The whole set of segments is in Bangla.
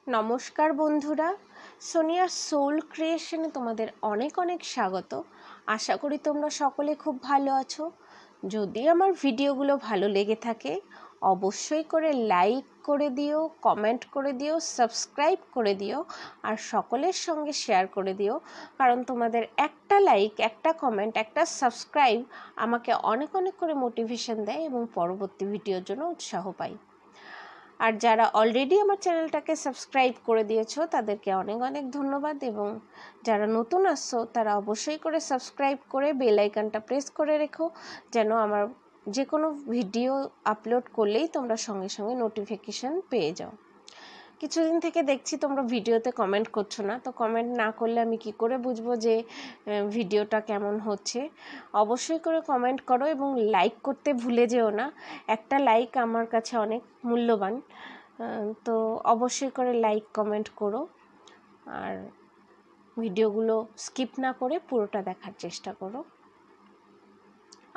নমস্কার বন্ধুরা, সোনিয়ার সোল ক্রিয়েশনে তোমাদের অনেক অনেক স্বাগত। আশা করি তোমরা সকলে খুব ভালো আছো। যদি আমার ভিডিওগুলো ভালো লেগে থাকে অবশ্যই করে লাইক করে দিও, কমেন্ট করে দিও, সাবস্ক্রাইব করে দিও আর সকলের সঙ্গে শেয়ার করে দিও, কারণ তোমাদের একটা লাইক, একটা কমেন্ট, একটা সাবস্ক্রাইব আমাকে অনেক অনেক করে মোটিভেশন দেয় এবং পরবর্তী ভিডিওর জন্য উৎসাহ পাই। আর যারা অলরেডি আমার চ্যানেলটাকে সাবস্ক্রাইব করে দিয়েছো তাদেরকে অনেক অনেক ধন্যবাদ, এবং যারা নতুন আসছো তারা অবশ্যই করে সাবস্ক্রাইব করে বেল আইকনটা প্রেস করে রেখো, যেন আমার যে কোনো ভিডিও আপলোড করলেই তোমরা সঙ্গে সঙ্গে নোটিফিকেশান পেয়ে যাও। কিছুদিন থেকে দেখছি তোমরা ভিডিওতে কমেন্ট করছো না, তো কমেন্ট না করলে আমি কি করে বুঝবো যে ভিডিওটা কেমন হচ্ছে। অবশ্যই করে কমেন্ট করো এবং লাইক করতে ভুলে যেও না। একটা লাইক আমার কাছে অনেক মূল্যবান, তো অবশ্যই করে লাইক কমেন্ট করো আর ভিডিওগুলো স্কিপ না করে পুরোটা দেখার চেষ্টা করো।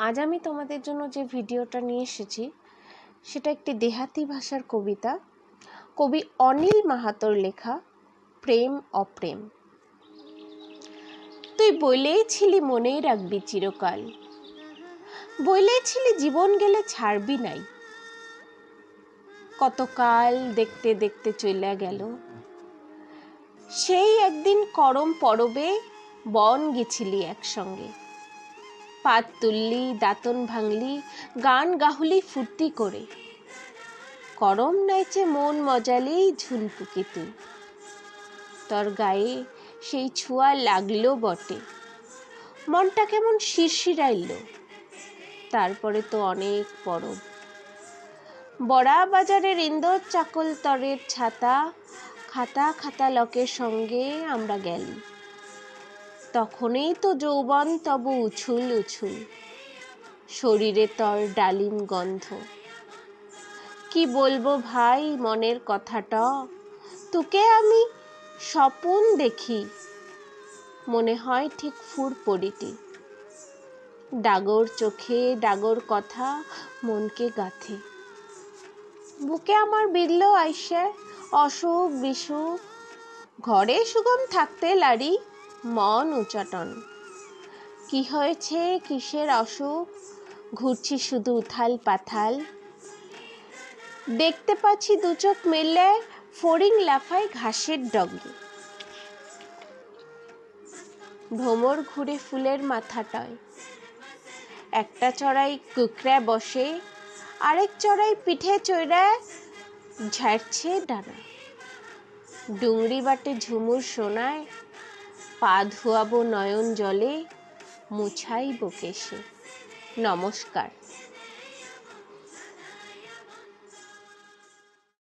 আজ আমি তোমাদের জন্য যে ভিডিওটা নিয়ে এসেছি সেটা একটি দেহাতি ভাষার কবিতা, কবি অনিল মাহাতোর লেখা প্রেম অপ্রেম। তুই বলেইছিলি মনেই রাখবি চিরকাল, বলেইছিলি জীবন গেলে ছাড়বি নাই। কতকাল দেখতে দেখতে চলে গেল, সেই একদিন করম পরবে বন গেছিলি একসঙ্গে। পাত তুললি, দাঁতন ভাঙলি, গান গাহুলি ফুর্তি করে। করম নাইচে মন মজালি ঝুলপুকে তুই। তোর গায়ে সেই ছোঁয়া লাগলো বটে, মনটা কেমন শিরশিরাইল। তারপরে তো অনেক পরব, বড়া বাজারের ইন্দোর চাকল তরের ছাতা, খাতা খাতা লোকের সঙ্গে আমরা গেলি। তখনই তো যৌবন তব উছুল উছুল, শরীরে তর ডালিম গন্ধ। কি বলবো ভাই মনের কথাটা, তোকে আমি স্বপন দেখি, মনে হয় ঠিক ফুর পড়িটি। ডাগর চোখে ডাগর কথা মনকে গাথে। বুকে আমার বিরল আইসে অসুখ বিসুখ, ঘরে সুগম থাকতে লারি মন উচাটন। কি হয়েছে কিসের অসুখ, ঘুরছি শুধু উথাল পাথাল। দেখতে পাচ্ছি দু চোখ মেললে ফড়িং লাফায় ঘাসের ডগে। ভ্রমর ঘুরে ফুলের মাথাটায়, একটা চড়াই কুকড়া বসে, আরেক চড়াই পিঠে চড়ে ঝাড়ছে ডানা। ডুংরি বাটে ঝুমুর শোনায়, পা ধোয়াবো নয়ন জলে, মুছাইব কেশে। নমস্কার।